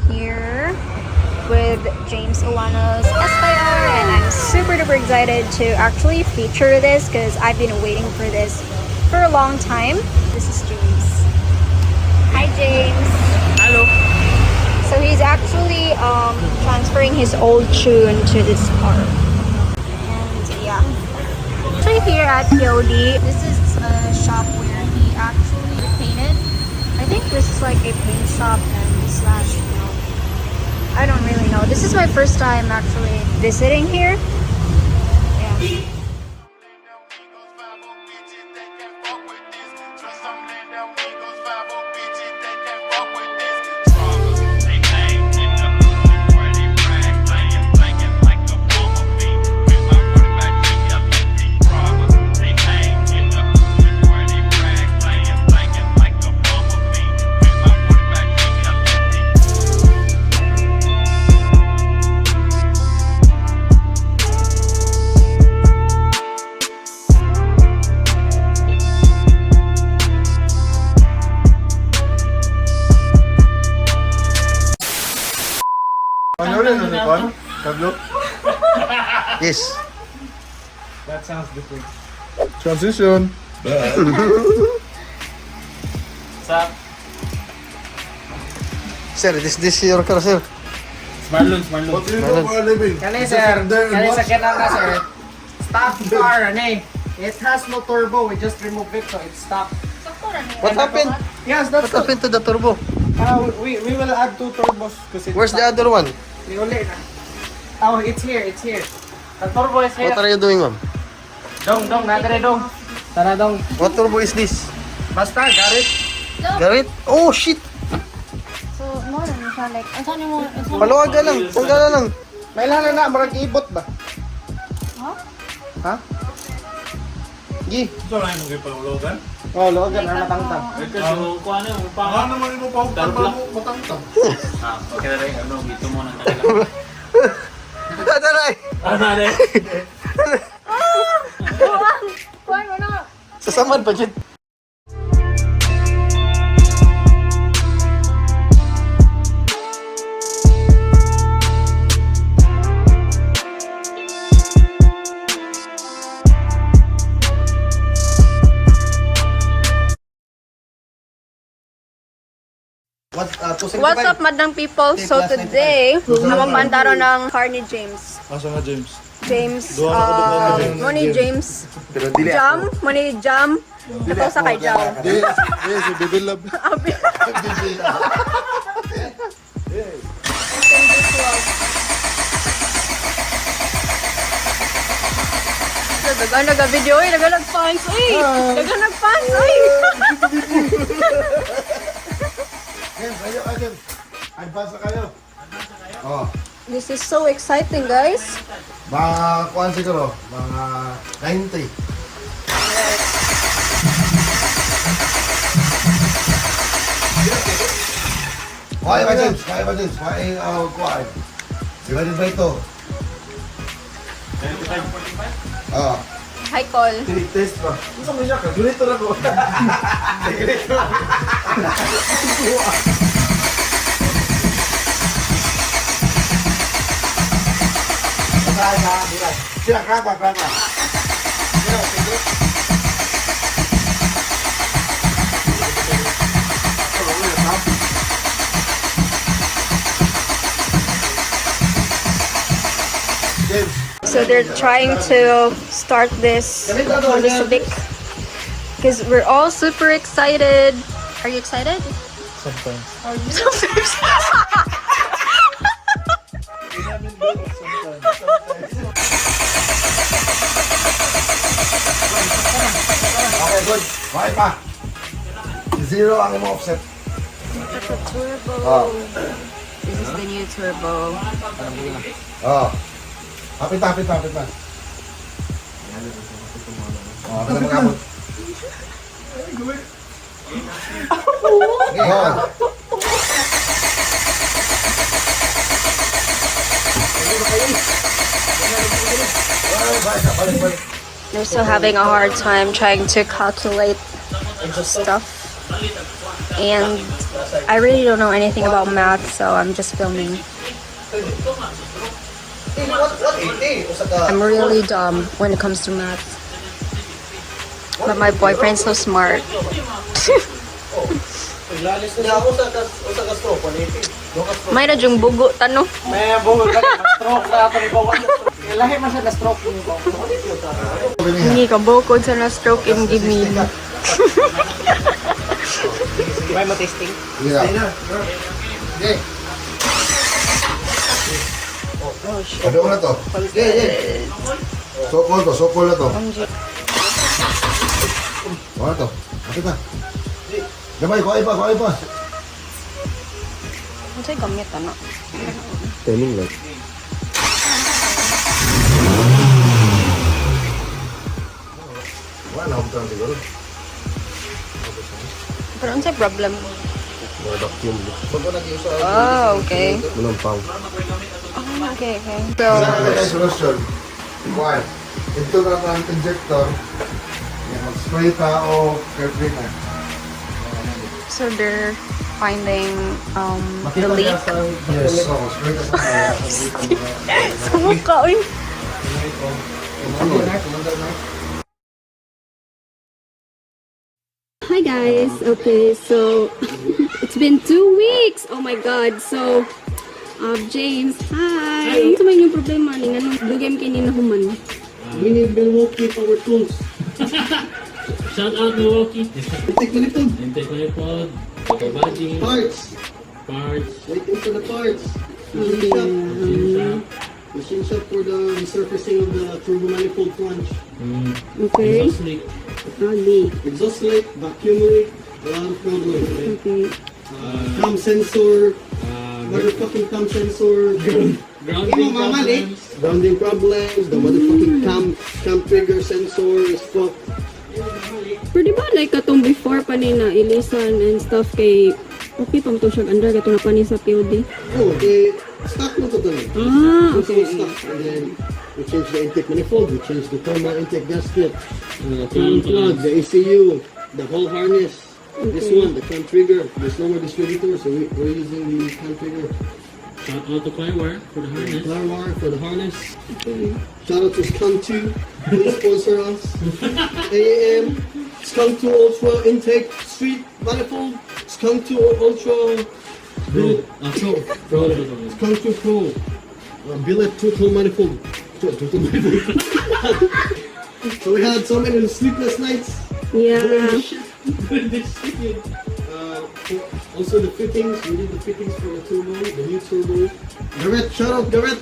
here with James Iwano's SIR, and I'm super duper excited to actually feature this because I've been waiting for this for a long time. This is James. Hi James. Hello. So he's actually transferring his old tune to this car. And yeah. Actually here at POD, this is a shop where he actually repainted. I think this is like a paint shop and slash, you know, I don't really know. This is my first time actually visiting here. Yeah. Yes. That sounds different. Transition. What's up? Sir, this your car, sir. Marlon. What do you do for a living? Kani sir, kani sa kinaka sir. Stop car, ani. It has no turbo. We just removed it, so it's stopped. What happened? Yes, What that's happened to the turbo? we will add 2 turbos kasi. Where's the other one? We only. Oh, it's here. The turbo is here. What are you doing, ma'am? Dong, nadire dong. Tara dong. What turbo is this? Basta, garit. Garrett? Oh, shit! So, no, siya like, Paluwagan lang. Tanggalan lang. May lana na, marag ibot ba? Ha? Gi. Ito lang yung magpapalogan? Oh, logan na matangtang. Kasi kung ano yung pang... Ano naman yung pahuktan pa mo matangtang? Okay na rin. Dito mo na talaga. Tataray! Ano na rin? kuhan mo na. Sasamad pa, Jit. What's up, madang people? So today, namapantaro ng car ni James. Asa nga, James? James, James. money James. Pero dili Jam, money Jam. Ito sa kay Jam. Di, si Baby Love. Dagan nag-video, dagan nag-fans, dagan nag-fans, James, James. Advance na kayo. Oh, This is so exciting, guys. mga kuhan siguro, mga 90. Kaya ba, James? Kuhan. Divided by ito. Oh, Hi, Col. test ba? Gusto mo siya, kagulito na ko. Kagulito. Sila, krapa. James. So they're trying to start this Honda Civic because we're all super excited. Are you excited? Sometimes. Are you sometimes? Okay, good. Okay pa. Zero ang imong offset. It's a turbo. Oh. This is the new turbo. Oh. Hapit na. Oh, ako na mag-abot. Okay, go. They're still having a hard time trying to calculate stuff. And I really don't know anything about math, so I'm just filming. I'm really dumb when it comes to math. But my boyfriend's so smart. May na yung bugo, tano. May buhol ka na, stroke na ito ni Bawan. Lahi man siya na stroke ni Bawan. Hindi ka bukod sa na-stroke yung gimin. May mo testing? Yeah. Okay. Oh shit. Ano na to? Sokol to, sokol na to. Ano to? Bakit na? Gamay, kuhay pa, kuhay pa. Ano sa'yo gamit, ano? Timing lang. Wala na akong siguro. Pero ano sa'yo problem? Mga vacuum. Oh, okay. Manampang. Oh, okay, okay. So, Wala na tayo solution. Kuhay. Ito na ang injector. Mag-spray ka o cartridge. so they're finding the leak. Yes. So, spray ka sa kaya. Sa mukha, uy. Hi guys. Okay, so it's been 2 weeks. Oh my god. So James, hi. Ano sa may yung problema ni anong dugem kini na human? We need Milwaukee power tools. Shout out Milwaukee. Intake manipod. Intake na po. Okay, body. Parts. Parts. Waiting for the parts. Machine shop. Machine shop for the resurfacing of the turbo manifold flange. Okay. Exhaust leak. Leak. Exhaust leak, vacuum leak, a lot of problems. Okay. Cam sensor, motherfucking cam sensor. Grounding problems. Grounding problems. The motherfucking cam trigger sensor is fucked. Pero di ba like katong before pa ni na ilisan and stuff kay okay pa mo to siya under katong na pa ni sa POD. Oh, okay. Stock mo to dun. Okay. Stock. And then we change the intake manifold. We change the thermal intake gasket. Cam Cam plug, the ECU, the whole harness. This one, the cam trigger. There's no more distributor, so we're using the cam trigger. Shout out to Flywire for the harness. Flower wire for the harness. Shout out to Scum2. Please sponsor us. AAM. Scum2 Ultra intake street manifold. Scum2 Ultra. Pro. Pro. Scum2 Pro. Billet total manifold. So we had so many sleepless nights. Yeah. Also the fittings, we did the fittings for the turbo, the new turbo. Garrett, shout out Garrett!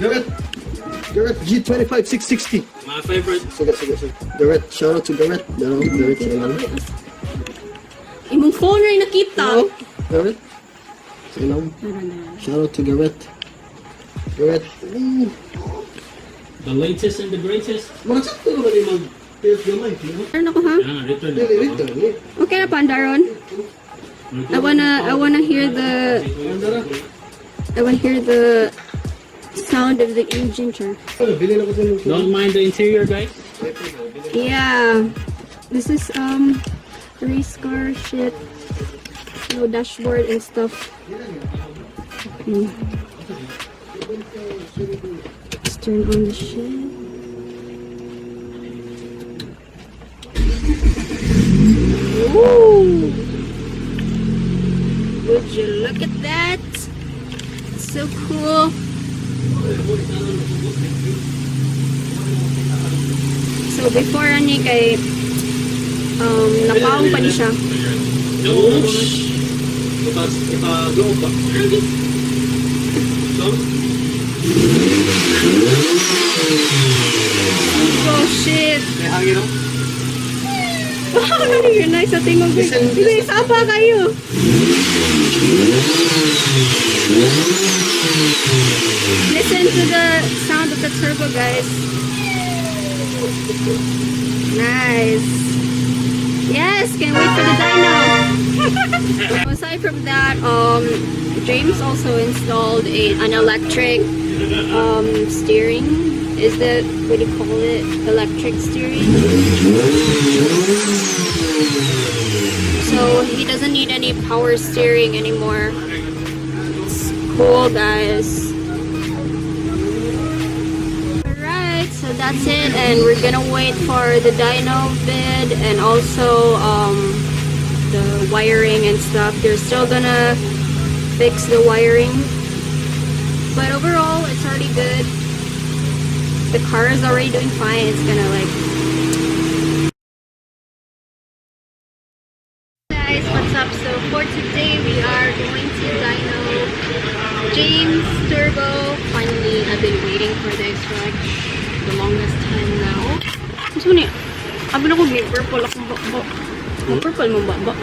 Garrett G25 660. My favorite. Sige. Garrett, shout out to Garrett. Garrett sa ilan. Imong phone rin nakita. Garrett. Sa ilan. Shout out to Garrett. Garrett. The latest and the greatest. Mga sakto naman yung mag-test gamay, no? Turn ako ha. Return. Return. Okay na pa Daron. I wanna hear the sound of the engine char. Bilhin ako sa mga. Don't mind the interior, guys. Yeah. This is race car shit. No dashboard and stuff. Let's turn on the shit. Ooh. Would you look at that? It's so cool. So before ani kay napaong pa ni siya. Go back. Oh shit. May hangin, no? Wow, really nice sa tingog. Hindi, sapa kayo. Listen to the sound of the turbo, guys. Nice. Yes, can't wait for the dyno. Aside from that, James also installed an electric steering. Is that what do you call it? Electric steering. So So he doesn't need any power steering anymore. It's cool, guys. Alright, so that's it, and we're gonna wait for the dyno bid and also the wiring and stuff. They're still gonna fix the wiring, but overall it's already good. The car is already doing fine. It's gonna like... Guys, what's up? So for today we are going to dyno James Turbo. Finally, I've been waiting for this for like the longest time now. Gusto niya? Abi na ko may purple akong bakbo. May purple mo ba?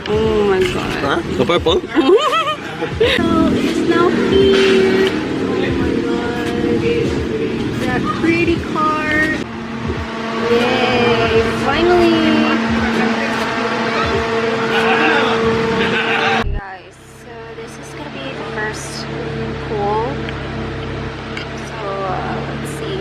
Oh my god. Huh? The purple? So it is now here. Oh my god. That pretty car. Yay! Finally! Guys, so this is gonna be the first pool. So let's see.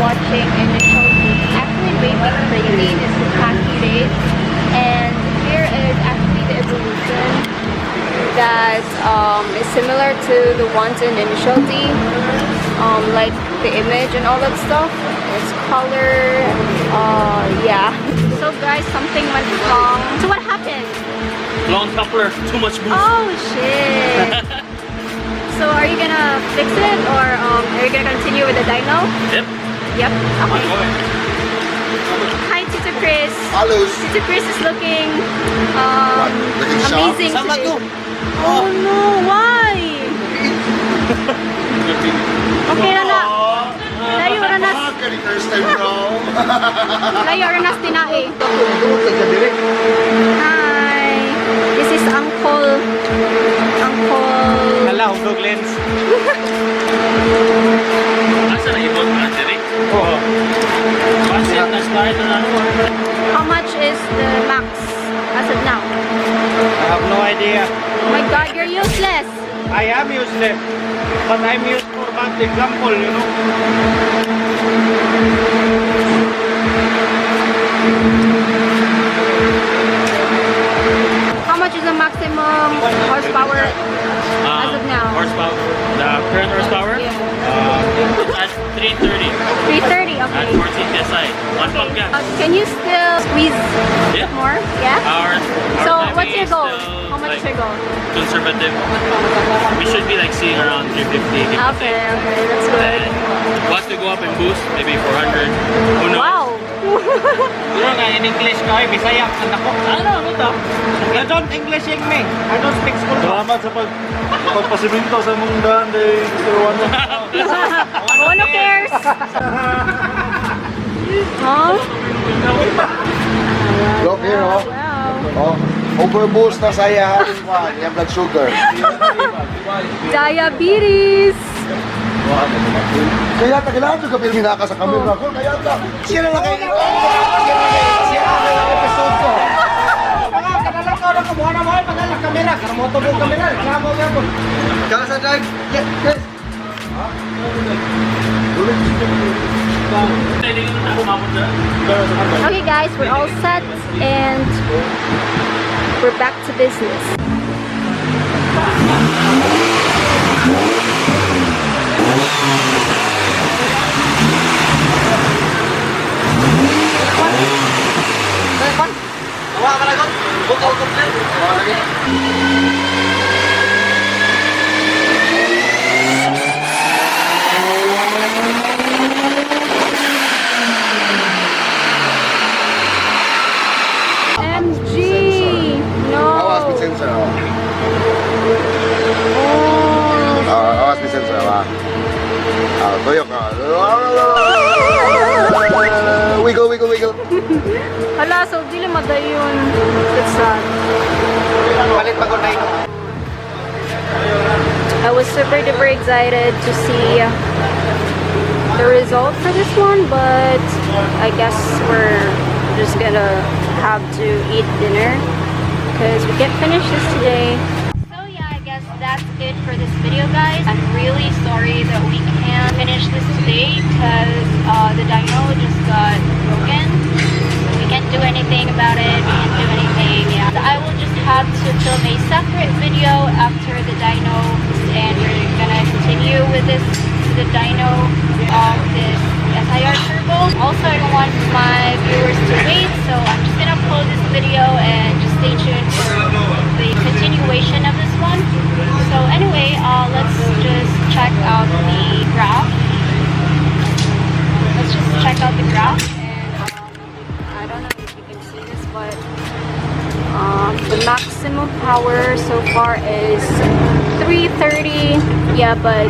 watching initially actually way back crazy. This is accurate, and here is actually the evolution that is similar to the ones in initial D, like the image and all that stuff. It's color, yeah. So guys, something went wrong. So what happened? Long coupler, too much boost. Oh shit. So are you gonna fix it, or are you gonna continue with the dyno? Yep. Yep. Okay. Hi, Tito Chris. Hello. Tito Chris is looking Looking amazing sharp. today. Oh no, why? Okay na na. Layo ra nas. First time wrong. Layo ra nas tinae. Hi. This is Uncle. Kala, hugog lens. Asa na ibang battery? Oo. Pasit na start na ano. How much is the max as of now? I have no idea. Oh my god, you're useless. I am useless, but I'm used for bad example, you know. How much is the maximum horsepower as of now? Horsepower. The current horsepower? At 330. 330, At okay. 14 PSI. One pump gas. Can you still squeeze Yeah. more? Yeah? Our So timing what's your is goal? still, How much like, is your goal? conservative. We should be like seeing around 350. give or Okay, take. okay, that's good. And once we go up and boost, maybe 400. Who knows? Wow! Pero nga in English ka, Bisaya ang ako. Ano ito? I don't English in me. I don't speak school. Salamat sa pagpasiminto sa mong daan kay Mr. Wano. Ano cares? Oh? Look here, oh. Wow. Oh, overboost na saya. Yan blood sugar. Diabetes! Kaya kailangan ko kapil minaka sa camera ko. Kaya ka, siya na lang kayo. Siya na lang episode ko. Kadalang ka na kumuha na mo ay pagdala kamera. Karamoto mo kamera. Kamo mo mo. Kaya sa drive. Yes. Okay guys, we're all set and we're back to business. Tawa ka na gon. Bukal komplete. MG! No! Awas may sensor, oh. Awas may sensor, ah. Tuyok ka. Wiggle, wiggle, wiggle. Hala, so dili madayon. That's sad. Palit pa ko na ito. I was super duper excited to see the result for this one, but I guess we're just gonna have to eat dinner because we can't finish this today. So yeah, I guess that's it for this video, guys. I'm really sorry that we can't finish this today because the dyno just got broken. We can't do anything about it. We can't do anything. Yeah, so I will just have to film a separate video after the dyno, and we're gonna continue with the dyno of this SIR turbo. Also, I don't want my viewers to wait, so I'm just gonna upload this video and just stay tuned for the continuation of this one. So anyway, let's just check out the graph. Let's just check out the graph, and I don't know if you can see this, but the maximum power so far is 330. Yeah, but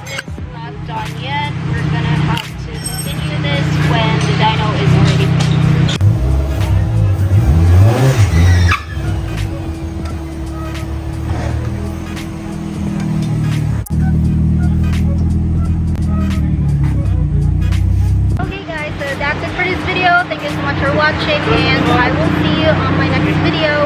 this is not done yet. We're gonna have to continue this when the dyno is already finished. Okay guys, so that's it for this video. Thank you so much for watching, and I will see you on my next video.